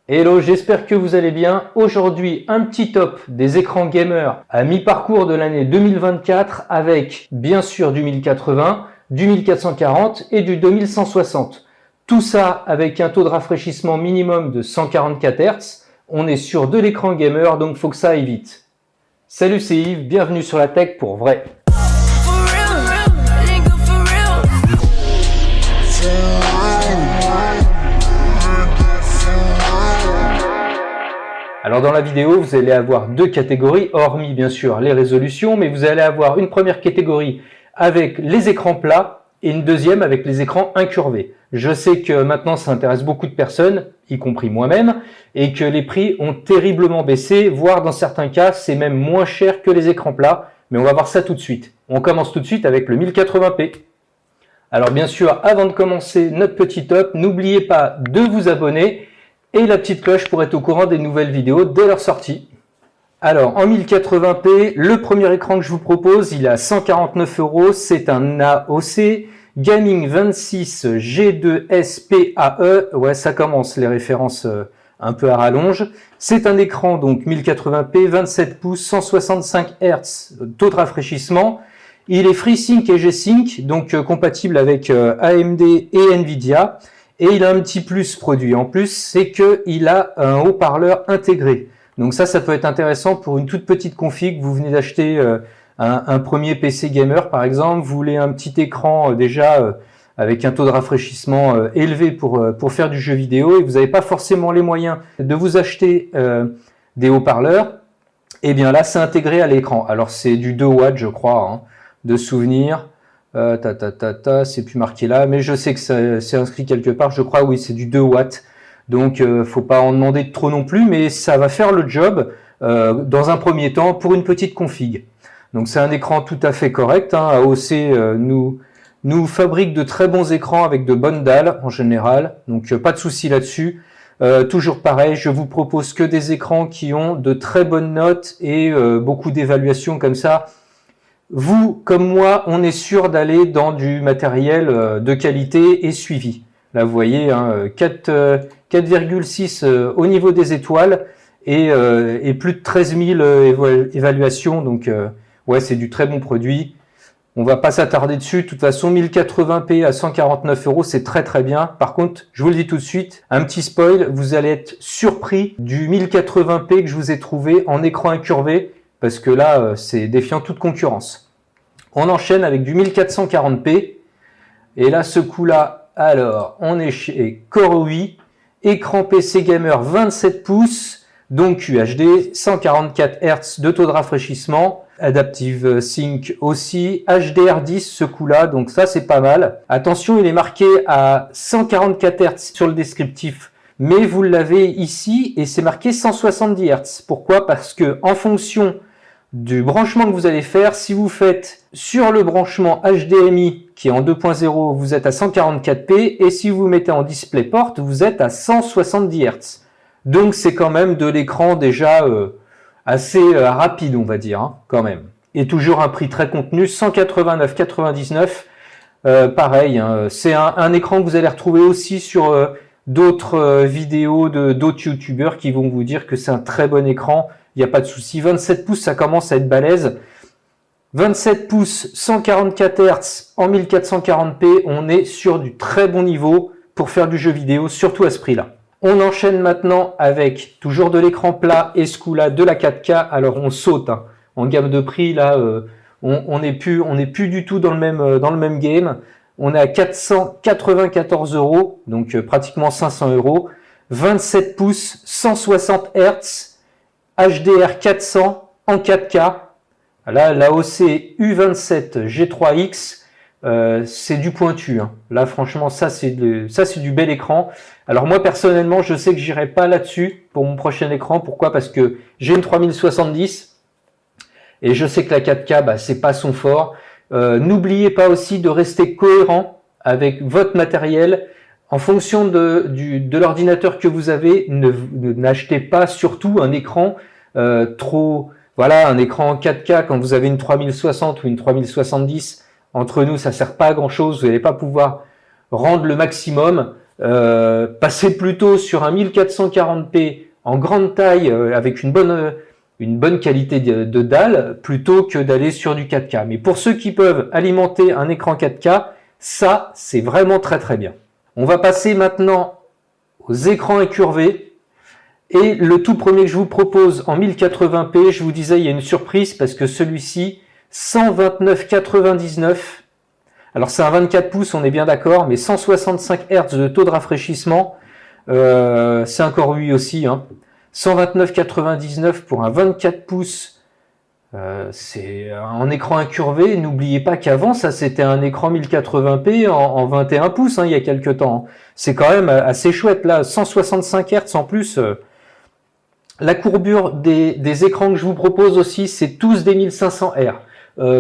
Hello, j'espère que vous allez bien. Aujourd'hui, un petit top des écrans gamer à mi-parcours de l'année 2024 avec bien sûr du 1080, du 1440 et du 2160. Tout ça avec un taux de rafraîchissement minimum de 144 Hz. On est sur de l'écran gamer, donc faut que ça aille vite. Salut, c'est Yves, bienvenue sur la tech pour vrai. Alors dans la vidéo, vous allez avoir deux catégories, hormis bien sûr les résolutions, mais vous allez avoir une première catégorie avec les écrans plats et une deuxième avec les écrans incurvés. Je sais que maintenant ça intéresse beaucoup de personnes, y compris moi-même, et que les prix ont terriblement baissé, voire dans certains cas c'est même moins cher que les écrans plats, mais on va voir ça tout de suite. On commence tout de suite avec le 1080p. Alors bien sûr, avant de commencer notre petit top, n'oubliez pas de vous abonner et la petite cloche pour être au courant des nouvelles vidéos dès leur sortie. Alors en 1080p, le premier écran que je vous propose, il est à 149 €, c'est un AOC Gaming 26 G2S PAE. Ouais, ça commence les références un peu à rallonge. C'est un écran donc 1080p, 27 pouces, 165 Hz, taux de rafraîchissement. Il est FreeSync et G-Sync, donc compatible avec AMD et Nvidia. Et il a un petit plus produit en plus, c'est qu'il a un haut-parleur intégré. Donc ça peut être intéressant pour une toute petite config. Vous venez d'acheter un premier PC gamer par exemple, vous voulez un petit écran déjà avec un taux de rafraîchissement élevé pour faire du jeu vidéo et vous n'avez pas forcément les moyens de vous acheter des haut-parleurs, et bien là c'est intégré à l'écran. Alors c'est du 2 watts je crois, hein, de souvenir. C'est plus marqué là, mais je sais que c'est inscrit quelque part, je crois, oui, c'est du 2 watts, donc faut pas en demander trop non plus, mais ça va faire le job dans un premier temps pour une petite config. Donc c'est un écran tout à fait correct, hein. AOC nous fabrique de très bons écrans avec de bonnes dalles en général, donc pas de souci là-dessus. Toujours pareil, je vous propose que des écrans qui ont de très bonnes notes et beaucoup d'évaluations comme ça. Vous, comme moi, on est sûr d'aller dans du matériel de qualité et suivi. Là, vous voyez, hein, 4,6 au niveau des étoiles et plus de 13 000 évaluations. Donc, ouais, c'est du très bon produit. On va pas s'attarder dessus. De toute façon, 1080p à 149 €, c'est très très bien. Par contre, je vous le dis tout de suite, un petit spoil, vous allez être surpris du 1080p que je vous ai trouvé en écran incurvé, parce que là, c'est défiant toute concurrence. On enchaîne avec du 1440p. Et là, ce coup-là, alors, on est chez Core i, écran PC gamer 27 pouces, donc QHD, 144 Hz de taux de rafraîchissement, Adaptive Sync aussi, HDR10 ce coup-là, donc ça c'est pas mal. Attention, il est marqué à 144 Hz sur le descriptif, mais vous l'avez ici et c'est marqué 170 Hz. Pourquoi? Parce que en fonction du branchement que vous allez faire, si vous faites sur le branchement HDMI qui est en 2.0, vous êtes à 144p, et si vous mettez en DisplayPort, vous êtes à 170 Hz. Donc c'est quand même de l'écran déjà assez rapide, on va dire, hein, quand même. Et toujours un prix très contenu, 189,99 €. Pareil, hein, c'est un écran que vous allez retrouver aussi sur d'autres vidéos de d'autres youtubeurs qui vont vous dire que c'est un très bon écran. Il n'y a pas de souci. 27 pouces, ça commence à être balèze. 27 pouces, 144 Hz en 1440p, on est sur du très bon niveau pour faire du jeu vidéo, surtout à ce prix-là. On enchaîne maintenant avec toujours de l'écran plat et ce coup-là de la 4K. Alors on saute, hein. En gamme de prix, là, on n'est plus du tout dans le même game. On est à 494 €, donc pratiquement 500 €. 27 pouces, 160 Hz. HDR 400 en 4K. Là, l'AOC U27 G3X, c'est du pointu, hein. Là, franchement, ça c'est du bel écran. Alors moi, personnellement, je sais que j'irai pas là-dessus pour mon prochain écran. Pourquoi? Parce que j'ai une 3070 et je sais que la 4K, c'est pas son fort. N'oubliez pas aussi de rester cohérent avec votre matériel. En fonction de l'ordinateur que vous avez, n'achetez pas surtout un écran voilà, un écran 4K quand vous avez une 3060 ou une 3070. Entre nous, ça sert pas à grand chose. Vous n'allez pas pouvoir rendre le maximum. Passez plutôt sur un 1440p en grande taille avec une bonne qualité de dalle plutôt que d'aller sur du 4K. Mais pour ceux qui peuvent alimenter un écran 4K, ça c'est vraiment très très bien. On va passer maintenant aux écrans incurvés. Et le tout premier que je vous propose en 1080p, je vous disais, il y a une surprise parce que celui-ci, 129,99. Alors c'est un 24 pouces, on est bien d'accord, mais 165 Hz de taux de rafraîchissement, c'est un Core UI aussi. 129,99 pour un 24 pouces, c'est en écran incurvé. N'oubliez pas qu'avant, ça c'était un écran 1080p en 21 pouces il y a quelques temps. C'est quand même assez chouette là, 165 Hz en plus. La courbure des écrans que je vous propose aussi, c'est tous des 1500 R.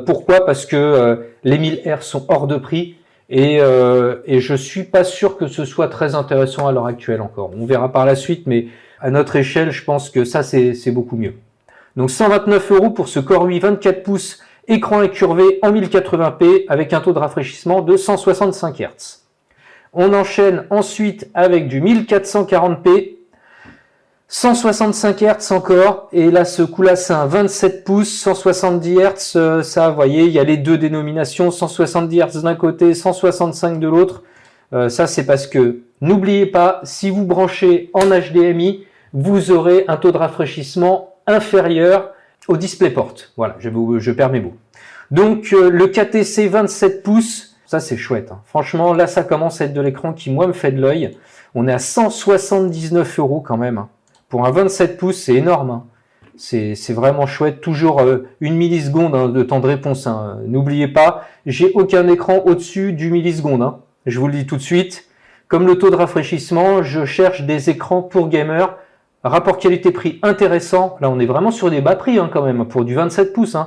Pourquoi? Parce que les 1000 R sont hors de prix et je suis pas sûr que ce soit très intéressant à l'heure actuelle encore. On verra par la suite, mais à notre échelle, je pense que ça c'est beaucoup mieux. Donc 129 € pour ce Core UI 24 pouces écran incurvé en 1080p avec un taux de rafraîchissement de 165 Hz. On enchaîne ensuite avec du 1440p. 165 Hz encore, et là ce coup-là c'est un 27 pouces, 170 Hz, ça vous voyez, il y a les deux dénominations, 170 Hz d'un côté, 165 de l'autre. Ça c'est parce que, n'oubliez pas, si vous branchez en HDMI, vous aurez un taux de rafraîchissement inférieur au DisplayPort. Voilà, je perds mes mots. Donc le KTC 27 pouces, ça c'est chouette. Franchement, là ça commence à être de l'écran qui moi me fait de l'œil. On est à 179 € quand même. Pour un 27 pouces, c'est énorme. C'est vraiment chouette. Toujours 1 milliseconde de temps de réponse. N'oubliez pas, j'ai aucun écran au-dessus du milliseconde. Je vous le dis tout de suite. Comme le taux de rafraîchissement, je cherche des écrans pour gamers. Rapport qualité-prix intéressant. Là, on est vraiment sur des bas prix quand même pour du 27 pouces.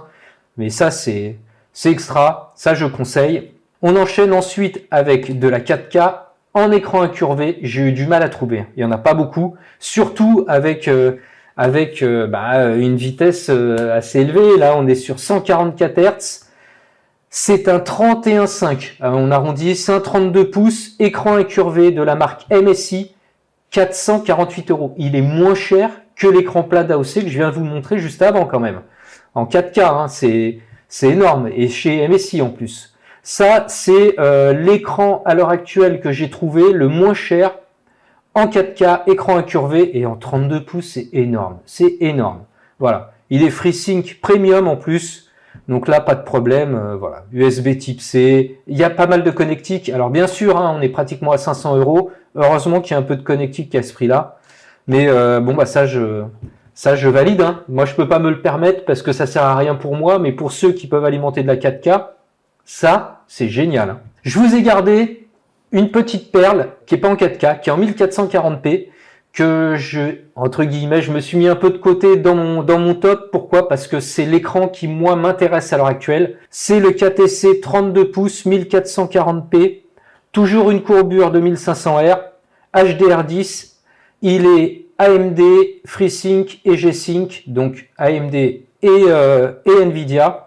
Mais ça, c'est extra. Ça, je conseille. On enchaîne ensuite avec de la 4K. En écran incurvé, j'ai eu du mal à trouver. Il n'y en a pas beaucoup, surtout avec une vitesse assez élevée. Là, on est sur 144 Hz. C'est un 31.5. On arrondit, c'est un 32 pouces, écran incurvé de la marque MSI, 448 €. Il est moins cher que l'écran plat d'AOC que je viens de vous montrer juste avant quand même. En 4K, c'est énorme. Et chez MSI en plus. Ça, c'est l'écran à l'heure actuelle que j'ai trouvé le moins cher en 4K, écran incurvé, et en 32 pouces, c'est énorme. C'est énorme. Voilà. Il est FreeSync Premium en plus. Donc là, pas de problème. Voilà. USB type C. Il y a pas mal de connectiques. Alors bien sûr, on est pratiquement à 500 €. Heureusement qu'il y a un peu de connectique à ce prix-là. Mais ça, je valide. Moi, je peux pas me le permettre parce que ça sert à rien pour moi. Mais pour ceux qui peuvent alimenter de la 4K, ça, c'est génial. Je vous ai gardé une petite perle qui est pas en 4K, qui est en 1440p, que entre guillemets, je me suis mis un peu de côté dans mon top. Pourquoi? Parce que c'est l'écran qui, moi, m'intéresse à l'heure actuelle. C'est le KTC 32 pouces 1440p, toujours une courbure de 1500 R, HDR10. Il est AMD, FreeSync et G-Sync, donc AMD et Nvidia.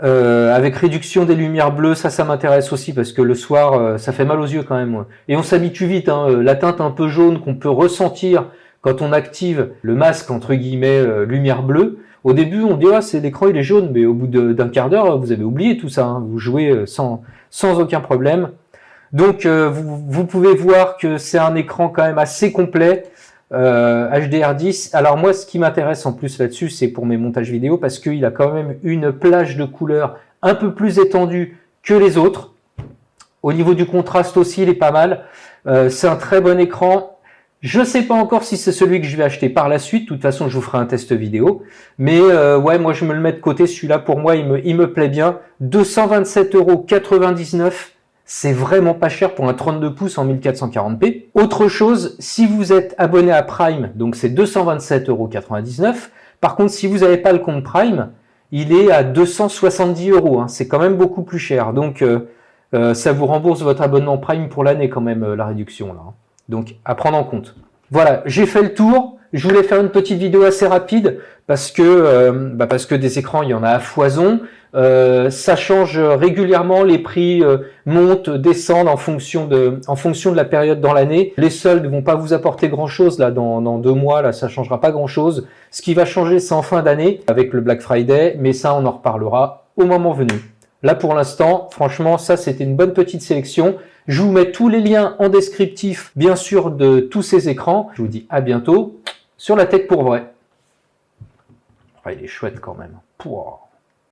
Avec réduction des lumières bleues, ça m'intéresse aussi parce que le soir, ça fait mal aux yeux quand même. Et on s'habitue vite, la teinte un peu jaune qu'on peut ressentir quand on active le masque, entre guillemets, lumière bleue. Au début, on dit « Ah, c'est l'écran, il est jaune », mais au bout d'un quart d'heure, vous avez oublié tout ça. Vous jouez sans aucun problème. Donc, vous pouvez voir que c'est un écran quand même assez complet. HDR10. Alors moi, ce qui m'intéresse en plus là-dessus, c'est pour mes montages vidéo parce qu'il a quand même une plage de couleurs un peu plus étendue que les autres. Au niveau du contraste aussi, il est pas mal. C'est un très bon écran. Je sais pas encore si c'est celui que je vais acheter par la suite. De toute façon, je vous ferai un test vidéo. Mais ouais, moi, je me le mets de côté. Celui-là, pour moi, il me plaît bien. 227,99 €. C'est vraiment pas cher pour un 32 pouces en 1440p. Autre chose, si vous êtes abonné à Prime, donc c'est 227,99 €. Par contre, si vous n'avez pas le compte Prime, il est à 270 €. C'est quand même beaucoup plus cher. Donc, ça vous rembourse votre abonnement Prime pour l'année quand même, la réduction là. Donc, à prendre en compte. Voilà, j'ai fait le tour. Je voulais faire une petite vidéo assez rapide parce que des écrans, il y en a à foison. Ça change régulièrement, les prix montent, descendent en fonction de la période dans l'année. Les soldes ne vont pas vous apporter grand-chose là dans 2 mois, là ça changera pas grand-chose. Ce qui va changer, c'est en fin d'année avec le Black Friday, mais ça on en reparlera au moment venu. Là pour l'instant, franchement, ça c'était une bonne petite sélection. Je vous mets tous les liens en descriptif, bien sûr, de tous ces écrans. Je vous dis à bientôt sur la tech pour vrai. Ah, il est chouette quand même. Pouah.